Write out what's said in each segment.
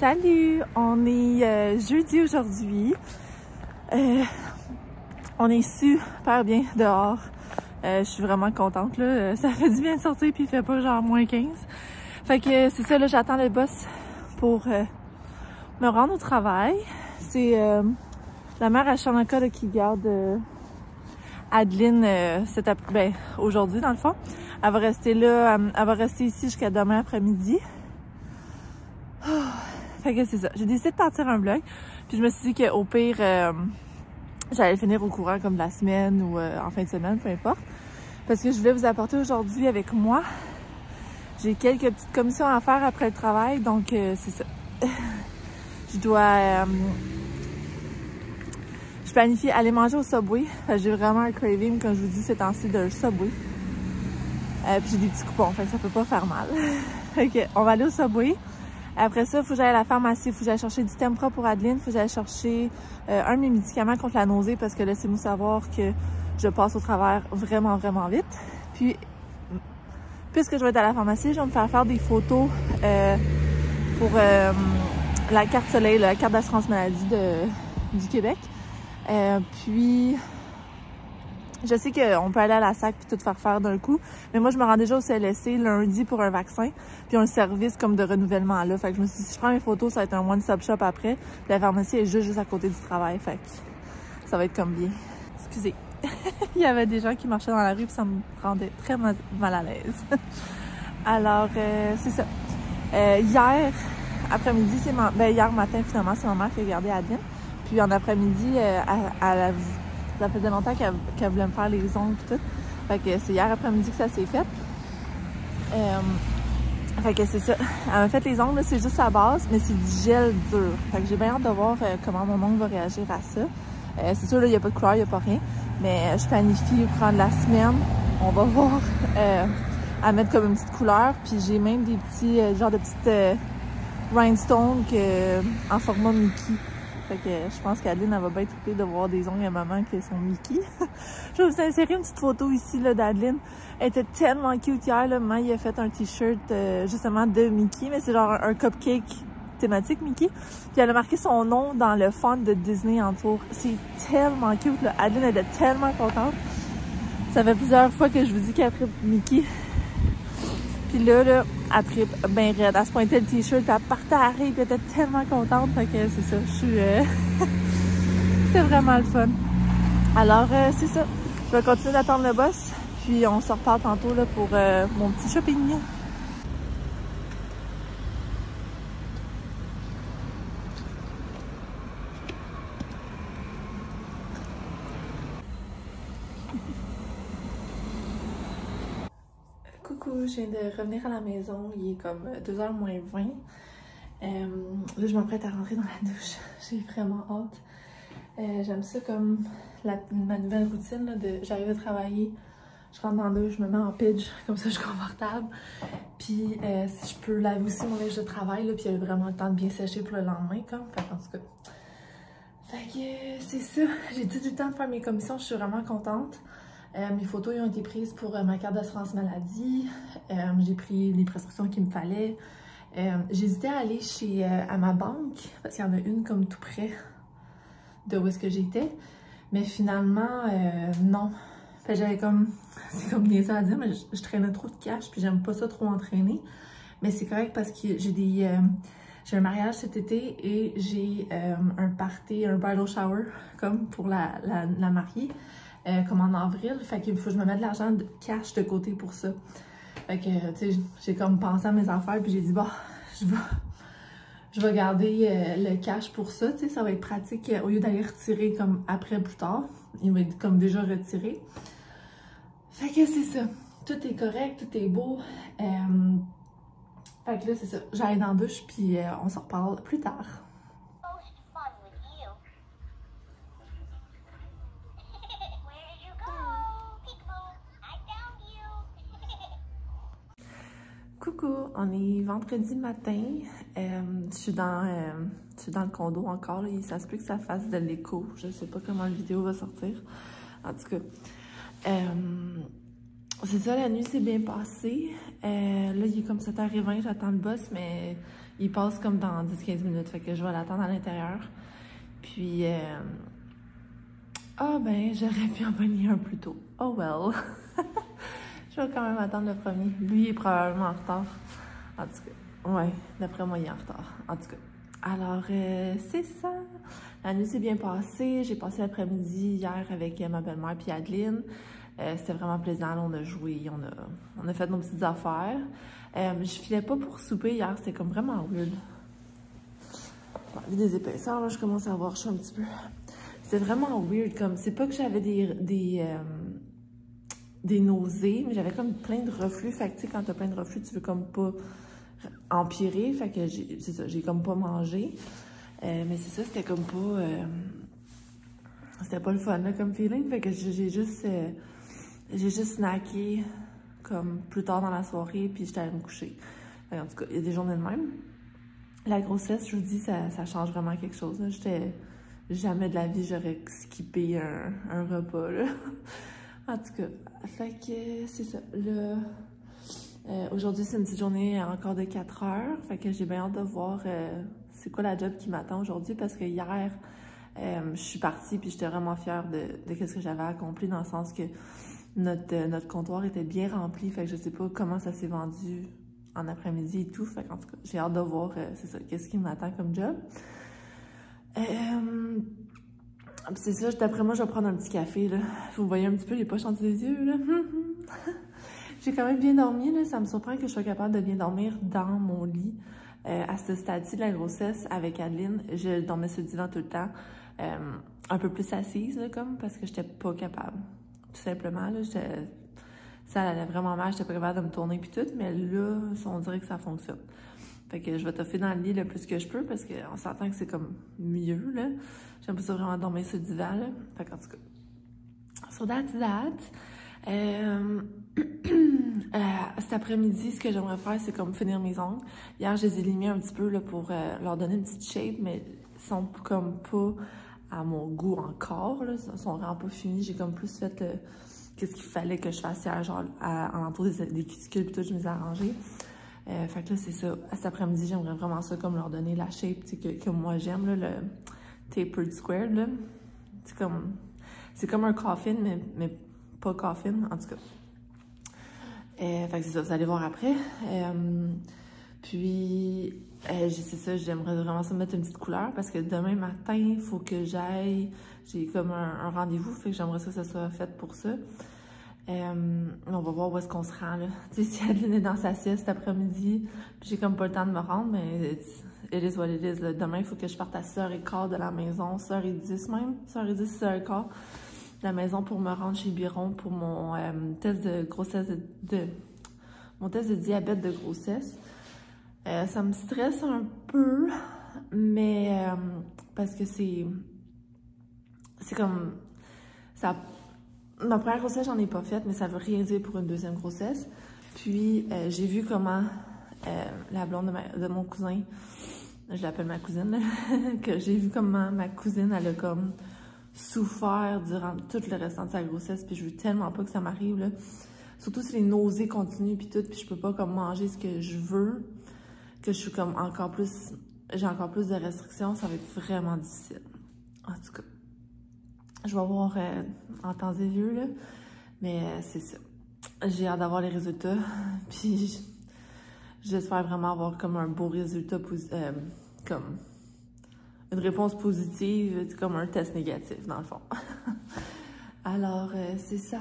Salut! On est jeudi aujourd'hui. On est super bien dehors. Je suis vraiment contente, là. Ça fait du bien de sortir puis il fait pas genre moins 15. Fait que c'est ça, là, j'attends le boss pour me rendre au travail. C'est la mère à Chanaka là, qui garde Adeline aujourd'hui dans le fond. Elle va rester là, elle va rester ici jusqu'à demain après-midi. Fait que c'est ça. J'ai décidé de partir un vlog. Puis je me suis dit qu'au pire, j'allais le finir au courant comme de la semaine ou en fin de semaine, peu importe. Parce que je voulais vous apporter aujourd'hui avec moi. J'ai quelques petites commissions à faire après le travail, donc c'est ça. Je dois... je planifie aller manger au Subway. J'ai vraiment un craving, comme je vous dis, ces temps-ci, de Subway. Puis j'ai des petits coupons, fait que ça peut pas faire mal. Fait que on va aller au Subway. Après ça, il faut que j'aille à la pharmacie, il faut que j'aille chercher du Tempra pour Adeline, il faut que j'aille chercher un de mes médicaments contre la nausée parce que laissez-moi savoir que je passe au travers vraiment, vraiment vite. Puis, puisque je vais être à la pharmacie, je vais me faire des photos pour la carte soleil, la carte d'assurance maladie du Québec. Puis, je sais qu'on peut aller à la SAC puis tout faire d'un coup, mais moi je me rends déjà au CLSC lundi pour un vaccin, puis un service comme de renouvellement là. Fait que je me suis dit, si je prends mes photos, ça va être un one-stop shop après. Puis la pharmacie est juste à côté du travail, fait que ça va être comme bien. Excusez. Il y avait des gens qui marchaient dans la rue puis ça me rendait très mal à l'aise. Alors, c'est ça. Hier après-midi, hier matin finalement, c'est ma mère qui a gardé Adeline. Puis en après-midi, ça faisait longtemps qu'elle voulait me faire les ongles et tout. Fait que c'est hier après-midi que ça s'est fait. Fait que c'est ça. Elle m'a fait les ongles, c'est juste la base, mais c'est du gel dur. Fait que j'ai bien hâte de voir comment mon ongle va réagir à ça. C'est sûr, là, il n'y a pas de couleur, il n'y a pas rien. Mais je planifie au courant de la semaine. On va voir à mettre comme une petite couleur. Puis j'ai même des petits, genre de petites rhinestones en format Mickey. Fait que je pense qu'Adeline, elle va bien triper de voir des ongles à maman qui sont Mickey. Je vais vous insérer une petite photo ici là d'Adeline. Elle était tellement cute hier. Là. Maman, il a fait un t-shirt justement de Mickey, mais c'est genre un cupcake thématique Mickey. Puis elle a marqué son nom dans le font de Disney en tour. C'est tellement cute. Là. Adeline, elle est tellement contente. Ça fait plusieurs fois que je vous dis qu'elle tripe Mickey. Puis là, elle tripe ben raide. Elle se pointait le t-shirt, elle partait à rire, puis elle était tellement contente. Fait que c'est ça, je suis... C'était vraiment le fun. Alors, c'est ça. Je vais continuer d'attendre le boss, puis on se reparle tantôt là, pour mon petit shopping. Coucou, je viens de revenir à la maison, il est comme 2h moins 20. Là, je m'apprête à rentrer dans la douche. J'ai vraiment hâte. J'aime ça comme ma nouvelle routine. Là, j'arrive à travailler, je rentre dans la douche, je me mets en pitch, comme ça je suis confortable. Puis si je peux laver aussi mon linge de travail, là, puis il y a vraiment le temps de bien sécher pour le lendemain. Comme. Fait, en tout cas. Fait que c'est ça. J'ai tout le temps de faire mes commissions, je suis vraiment contente. Mes photos ont été prises pour ma carte d'assurance maladie. J'ai pris les prescriptions qu'il me fallait. J'hésitais à aller à ma banque, parce qu'il y en a une comme tout près de où est-ce que j'étais. Mais finalement, non. Fait j'avais comme, c'est comme bien ça à dire, mais je traînais trop de cash, puis j'aime pas ça trop entraîner. Mais c'est correct parce que j'ai un mariage cet été et j'ai un party, un bridal shower, comme pour la mariée. Comme en avril, fait qu'il faut que je me mette de l'argent de cash de côté pour ça. Fait que, tu sais, j'ai comme pensé à mes affaires, puis j'ai dit, bah, je vais garder le cash pour ça, tu sais, ça va être pratique au lieu d'aller retirer comme après, plus tard. Il va être comme déjà retiré. Fait que c'est ça. Tout est correct, tout est beau. Fait que là, c'est ça. J'allais dans la douche, puis on s'en reparle plus tard. Coucou, on est vendredi matin. Je suis dans le condo encore. Là. Ça se peut que ça fasse de l'écho. Je sais pas comment la vidéo va sortir. En tout cas, c'est ça, la nuit s'est bien passée. Là, il est comme 7h20, j'attends le boss, mais il passe comme dans 10-15 minutes, fait que je vais l'attendre à l'intérieur. Puis, ah ben, j'aurais pu en venir un plus tôt. Oh well! Je vais quand même attendre le premier. Lui, il est probablement en retard. En tout cas, ouais, d'après moi, il est en retard. En tout cas, alors, c'est ça. La nuit s'est bien passée. J'ai passé l'après-midi hier avec ma belle-mère puis Adeline. C'était vraiment plaisant. Là, on a joué, on a fait nos petites affaires. Je filais pas pour souper hier. C'était comme vraiment weird. Bon, vu des épaisseurs, là, je commence à avoir chaud un petit peu. C'était vraiment weird. Comme, c'est pas que j'avais des nausées, mais j'avais comme plein de reflux. Fait que, tu sais, quand t'as plein de reflux, tu veux comme pas empirer. Fait que c'est ça, j'ai comme pas mangé. Mais c'est ça, c'était comme pas... c'était pas le fun, là, comme feeling. Fait que j'ai juste snacké comme plus tard dans la soirée, puis j'étais allée me coucher. Fait, en tout cas, il y a des journées de même. La grossesse, je vous dis, ça change vraiment quelque chose. Jamais de la vie, j'aurais skippé un repas, là. En tout cas, fait que c'est ça. Aujourd'hui, c'est une petite journée encore de 4 heures. Fait que j'ai bien hâte de voir c'est quoi la job qui m'attend aujourd'hui, parce que hier, je suis partie puis j'étais vraiment fière de ce que j'avais accompli, dans le sens que notre comptoir était bien rempli. Fait que je sais pas comment ça s'est vendu en après-midi et tout. Fait qu'en tout cas, j'ai hâte de voir, c'est ça, qu'est-ce qui m'attend comme job. C'est ça, d'après moi, je vais prendre un petit café, là. Vous voyez un petit peu les poches entre les yeux, là. J'ai quand même bien dormi, là. Ça me surprend que je sois capable de bien dormir dans mon lit. À ce stade-ci de la grossesse, avec Adeline, je dormais sur le divan tout le temps. Un peu plus assise, là, comme, parce que j'étais pas capable. Tout simplement, là, ça allait vraiment mal, j'étais pas capable de me tourner puis tout, mais là, on dirait que ça fonctionne. Fait que je vais toffer dans le lit le plus que je peux, parce qu'on s'entend que c'est comme mieux, là. J'aime pas ça vraiment dormir sur le divan, là. Fait qu'en tout cas, sur date, cet après-midi, ce que j'aimerais faire, c'est comme finir mes ongles. Hier, je les ai limés un petit peu là, pour leur donner une petite shape, mais ils sont comme pas à mon goût encore, là. Ils sont vraiment pas finis. J'ai comme plus fait qu'est-ce qu'il fallait que je fasse hier, genre en entour des cuticules, puis tout, je me suis arrangée. Fait que là, c'est ça. Cet après-midi, j'aimerais vraiment ça, comme leur donner la shape que moi j'aime, là, le tapered square, là. C'est comme un coffin, mais pas coffin, en tout cas. Fait que c'est ça, vous allez voir après. Puis, c'est ça, j'aimerais vraiment ça mettre une petite couleur, parce que demain matin, il faut que j'aille, j'ai comme un rendez-vous, fait que j'aimerais ça que ça soit fait pour ça. On va voir où est-ce qu'on se rend, là. Tu sais, si Adeline est dans sa sieste cet après-midi, puis j'ai comme pas le temps de me rendre, mais it is what it is, là. Demain, il faut que je parte à 6h15 de la maison, 6h10 même, 6h10, 6h15 de la maison, pour me rendre chez Biron pour mon test de grossesse, mon test de diabète de grossesse. Ça me stresse un peu, mais parce que c'est comme ça. Ma première grossesse, j'en ai pas faite, mais ça veut rien dire pour une deuxième grossesse. Puis, j'ai vu comment la blonde de mon cousin, je l'appelle ma cousine, là, que j'ai vu comment ma cousine, elle a comme souffert durant tout le restant de sa grossesse, puis je veux tellement pas que ça m'arrive, là. Surtout si les nausées continuent, puis tout, puis je peux pas comme manger ce que je veux, que je suis comme j'ai encore plus de restrictions, ça va être vraiment difficile. En tout cas, je vais voir en temps et lieu, là, mais c'est ça. J'ai hâte d'avoir les résultats, puis j'espère vraiment avoir comme un beau résultat, comme une réponse positive, comme un test négatif, dans le fond. Alors, c'est ça.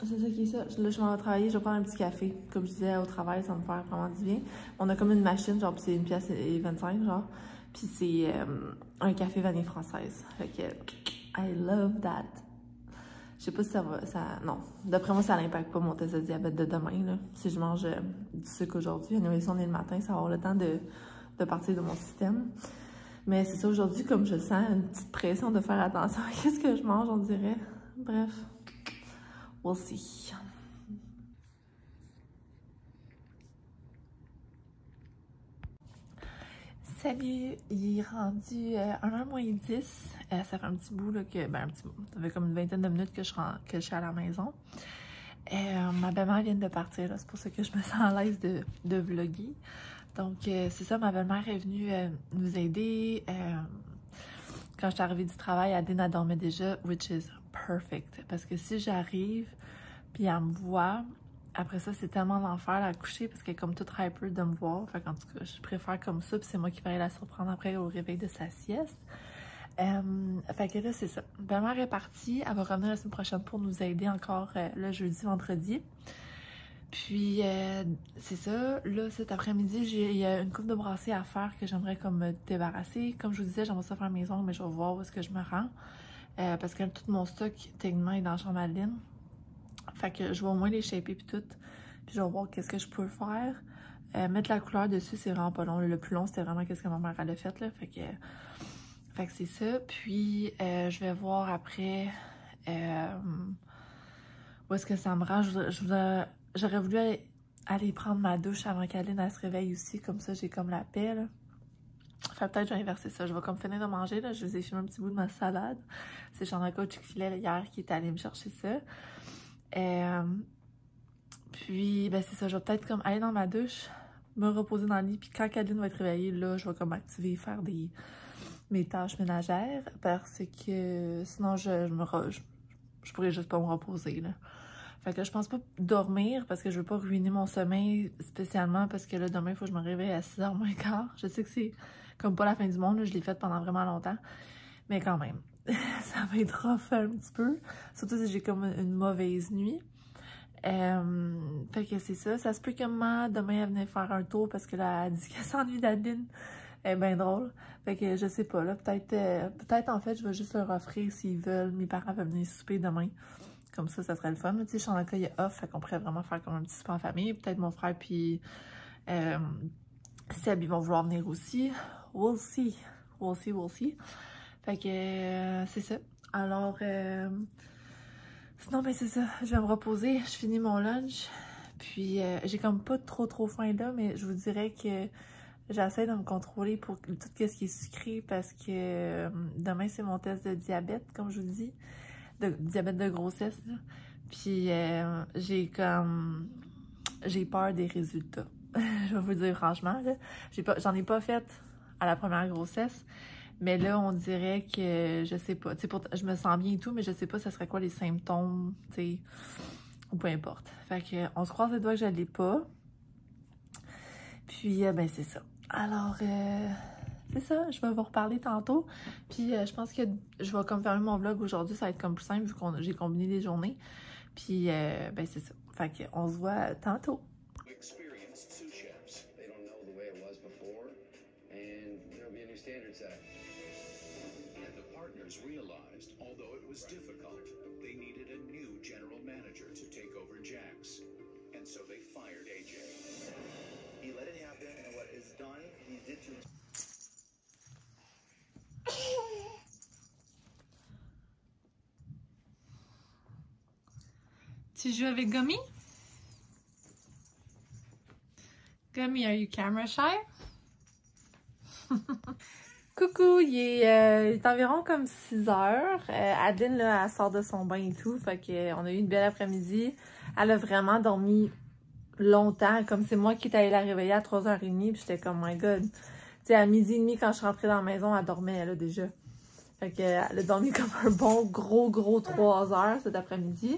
C'est ça qui est ça. Là, je m'en vais travailler, je vais prendre un petit café. Comme je disais, au travail, ça va me faire vraiment du bien. On a comme une machine, genre, c'est 1,25 $, genre. Puis c'est un café vanille française. Fait que, I love that. Je sais pas si ça va... non. D'après moi, ça n'impacte pas mon test de diabète de demain, là. Si je mange du sucre aujourd'hui. Anyway, si on est le matin, ça va avoir le temps de partir de mon système. Mais c'est ça, aujourd'hui, comme je sens une petite pression de faire attention à ce que je mange, on dirait. Bref, we'll see. Salut, il est rendu 1h moins 10. Ça fait un petit bout, là, un petit bout. Ça fait comme une vingtaine de minutes que je suis à la maison. Ma belle-mère vient de partir, c'est pour ça que je me sens à l'aise de vlogger. Donc, c'est ça, ma belle-mère est venue nous aider. Quand je suis arrivée du travail, Adeline dormait déjà, which is perfect. Parce que si j'arrive, puis elle me voit, après ça, c'est tellement l'enfer à coucher parce qu'elle est comme toute hyper de me voir. Fait qu'en tout cas, je préfère comme ça, puis c'est moi qui vais aller la surprendre après au réveil de sa sieste. Fait que là, c'est ça. Belle-mère est partie. Elle va revenir la semaine prochaine pour nous aider encore le jeudi, vendredi. Puis, c'est ça. Là, cet après-midi, il y a une coupe de brassée à faire que j'aimerais comme me débarrasser. Comme je vous disais, j'aimerais ça faire mes ongles, mais je vais voir où est-ce que je me rends. Parce que tout mon stock, techniquement, est dans la chambre à Adeline. Fait que je vais au moins les shaper puis tout. Puis je vais voir qu'est-ce que je peux faire. Mettre la couleur dessus, c'est vraiment pas long. Le plus long, c'était vraiment qu'est-ce que ma mère elle a fait, là. Fait que c'est ça. Puis, je vais voir après où est-ce que ça me rend. J'aurais voulu aller prendre ma douche avant qu'Adeline se réveille aussi. Comme ça, j'ai comme la paix, là. Fait peut-être je vais inverser ça. Je vais comme finir de manger, là. Je vous ai filmé un petit bout de ma salade. C'est Jean-Luc Chick-fil-A hier qui est allé me chercher ça. Puis, ben c'est ça. Je vais peut-être comme aller dans ma douche, me reposer dans le lit. Puis quand Adeline va être réveillée, là, je vais comme activer, faire mes tâches ménagères. Parce que sinon, je pourrais juste pas me reposer, là. Fait que je pense pas dormir parce que je veux pas ruiner mon sommeil spécialement parce que là, demain, il faut que je me réveille à 6h moins quart. Je sais que c'est comme pas la fin du monde, là, je l'ai fait pendant vraiment longtemps. Mais quand même, ça va être rough un petit peu. Surtout si j'ai comme une mauvaise nuit. Fait que c'est ça. Ça se peut que maman, demain, elle venait faire un tour parce que là, elle dit qu'elle s'ennuie d'Adeline. Elle est bien drôle. Fait que je sais pas, là. Peut-être en fait, je vais juste leur offrir s'ils veulent. Mes parents veulent venir souper demain. Comme ça serait le fun. Tu sais, Chanaka, il est off, fait qu'on pourrait vraiment faire comme un petit souper en famille. Peut-être mon frère puis Seb, ils vont vouloir venir aussi. We'll see. We'll see, we'll see. Fait que c'est ça. Alors, sinon, ben c'est ça. Je vais me reposer. Je finis mon lunch. Puis, j'ai comme pas trop faim là, mais je vous dirais que j'essaie de me contrôler pour tout ce qui est sucré parce que demain, c'est mon test de diabète, comme je vous dis. De diabète de grossesse, là. Puis j'ai peur des résultats. Je vais vous dire franchement, là. J'en ai pas fait à la première grossesse, mais là, on dirait que, je sais pas, tu sais, je me sens bien et tout, mais je sais pas ce serait quoi les symptômes, tu sais, ou peu importe. Fait que, on se croise les doigts que je l'ai pas. Puis, ben, c'est ça. Alors, c'est ça, je vais vous reparler tantôt. Puis je pense que je vais comme fermer mon vlog aujourd'hui, ça va être comme plus simple vu que j'ai combiné les journées. Puis ben c'est ça. Fait qu'on se voit tantôt. Tu joues avec Gummy? Gummy, are you camera shy? Coucou, il est environ comme 6 heures. Adeline, là, elle sort de son bain et tout. Fait qu'on a eu une belle après-midi. Elle a vraiment dormi longtemps. Comme c'est moi qui est allée la réveiller à 3h30. Puis j'étais comme, my God. Tu sais, à 12h30, quand je suis rentrée dans la maison, elle dormait, là, déjà. Fait qu'elle a dormi comme un bon gros 3 heures cet après-midi.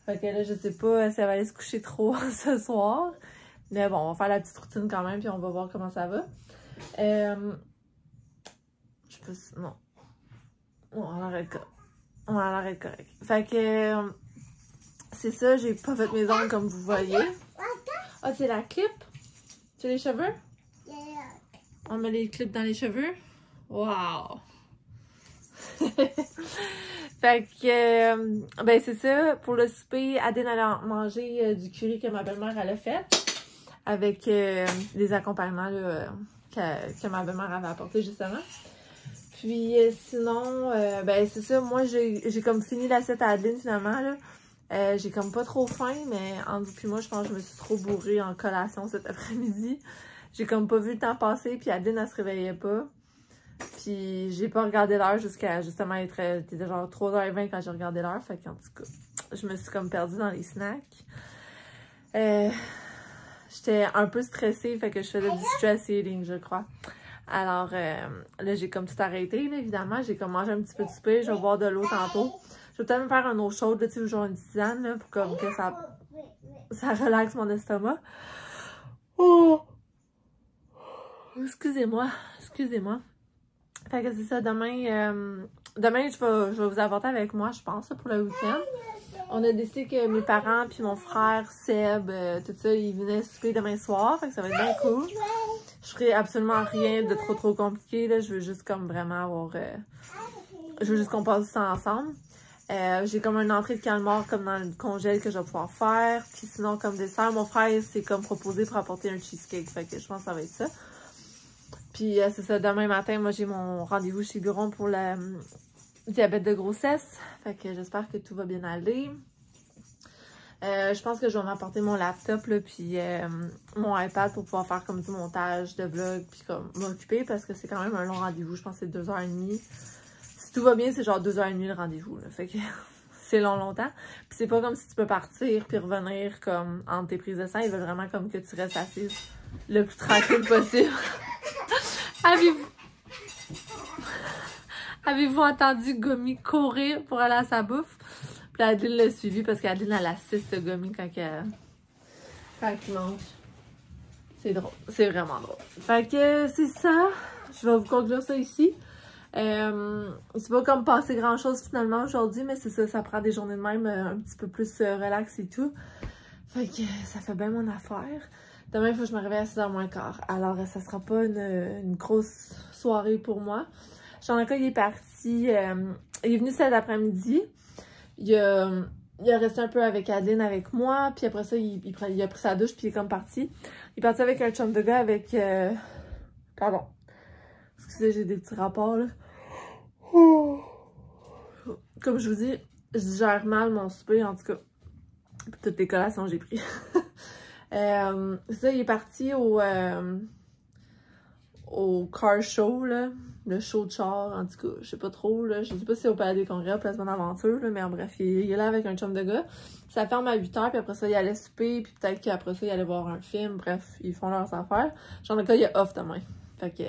Fait que là, je sais pas si elle va aller se coucher trop ce soir. Mais bon, on va faire la petite routine quand même, puis on va voir comment ça va. Je peux... Non. On l'arrête correct. Fait que... c'est ça, j'ai pas fait mes ongles comme vous voyez. Ah, c'est la clip? Tu as les cheveux? On met les clips dans les cheveux? Wow! Fait que, ben c'est ça, pour le souper, Adeline allait manger du curry que ma belle-mère elle a fait, avec les accompagnements là, que ma belle-mère avait apporté justement. Puis sinon, ben c'est ça, moi j'ai comme fini l'assiette à Adeline finalement, là. J'ai comme pas trop faim, mais entre vous puis moi, je pense que je me suis trop bourrée en collation cet après-midi. J'ai comme pas vu le temps passer, puis Adeline elle se réveillait pas. Puis j'ai pas regardé l'heure jusqu'à justement être... C'était genre 3h20 quand j'ai regardé l'heure. Fait qu'en tout cas, je me suis comme perdue dans les snacks. Je j'étais un peu stressée, fait que je faisais du stress eating, je crois. Alors, là, j'ai comme tout arrêté, là, évidemment. J'ai comme mangé un petit peu de souper, je vais boire de l'eau tantôt. Je vais peut-être me faire une eau chaude, là, tu sais, genre une tisane, là, pour comme que ça relaxe mon estomac. Oh! Excusez-moi, excusez-moi. Fait que c'est ça, demain, je vais vous apporter avec moi, je pense, pour le week-end. On a décidé que mes parents puis mon frère, Seb, tout ça, ils venaient souper demain soir, fait que ça va être bien cool. Je ferai absolument rien de trop compliqué, là. Je veux juste comme vraiment avoir... je veux juste qu'on passe du temps ensemble. J'ai comme une entrée de calmar comme dans le congèle que je vais pouvoir faire. Puis sinon, comme dessert, mon frère s'est comme proposé pour apporter un cheesecake. Fait que je pense que ça va être ça. Puis c'est ça, demain matin, moi j'ai mon rendez-vous chez Buron pour le diabète de grossesse. Fait que j'espère que tout va bien aller. Je pense que je vais m'apporter mon laptop, là, puis mon iPad pour pouvoir faire comme du montage de vlog, puis comme m'occuper, parce que c'est quand même un long rendez-vous. Je pense que c'est 2h30. Si tout va bien, c'est genre 2h30 le rendez-vous, là. Fait que c'est longtemps. Puis c'est pas comme si tu peux partir puis revenir comme entre tes prises de sang. Ils veulent vraiment comme que tu restes assise le plus tranquille possible. Avez-vous entendu Gummy courir pour aller à sa bouffe? Puis Adeline l'a suivi parce qu'Adeline, elle assiste Gummy quand il mange. C'est drôle. C'est vraiment drôle. Fait que c'est ça. Je vais vous conclure ça ici. C'est pas comme passer grand chose finalement aujourd'hui, mais c'est ça, ça prend des journées de même un petit peu plus relax et tout. Fait que ça fait bien mon affaire. Demain, il faut que je me réveille à 6h moins quart. Alors, ça sera pas une grosse soirée pour moi. Jean-Luc, il est parti. Il est venu cet après-midi. Il a resté un peu avec Adeline, avec moi. Puis après ça, il a pris sa douche puis il est comme parti. Il est parti avec un chum de gars avec... Pardon. Excusez, j'ai des petits rapports, là. Comme je vous dis, je gère mal mon souper, en tout cas. Puis toutes les collations que j'ai pris. C'est ça, il est parti au car show, là. Le show de char, en tout cas, je sais pas trop, là. Je sais pas si c'est au Palais des Congrès ou Placement d'Aventure, là, mais en bref, il est là avec un chum de gars. Ça ferme à 8h, puis après ça, il allait souper, puis peut-être qu'après ça, il allait voir un film. Bref, ils font leurs affaires. Genre, le cas, il est off demain. Fait que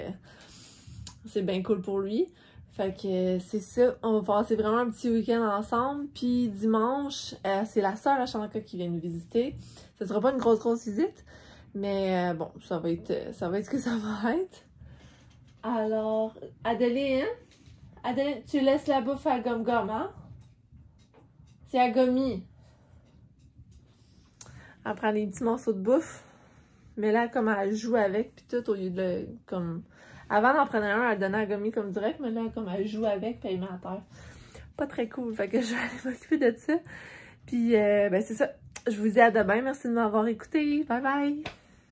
c'est bien cool pour lui. Fait que c'est ça, on va passer vraiment un petit week-end ensemble. Puis dimanche, c'est la sœur à Chanaka qui vient nous visiter. Ce sera pas une grosse visite, mais bon, ça va être ce que ça va être. Alors, Adeline, tu laisses la bouffe à Gom-Gom, hein? C'est à Gommy. Elle prend des petits morceaux de bouffe. Mais là, comme elle joue avec, puis tout, au lieu de comme... Avant, elle en prenait un, elle le donnait à Gommy comme direct, mais là, comme elle joue avec, puis elle met à terre. Pas très cool, fait que je vais aller m'occuper de ça. Puis, ben c'est ça. Je vous dis à demain. Merci de m'avoir écouté. Bye bye!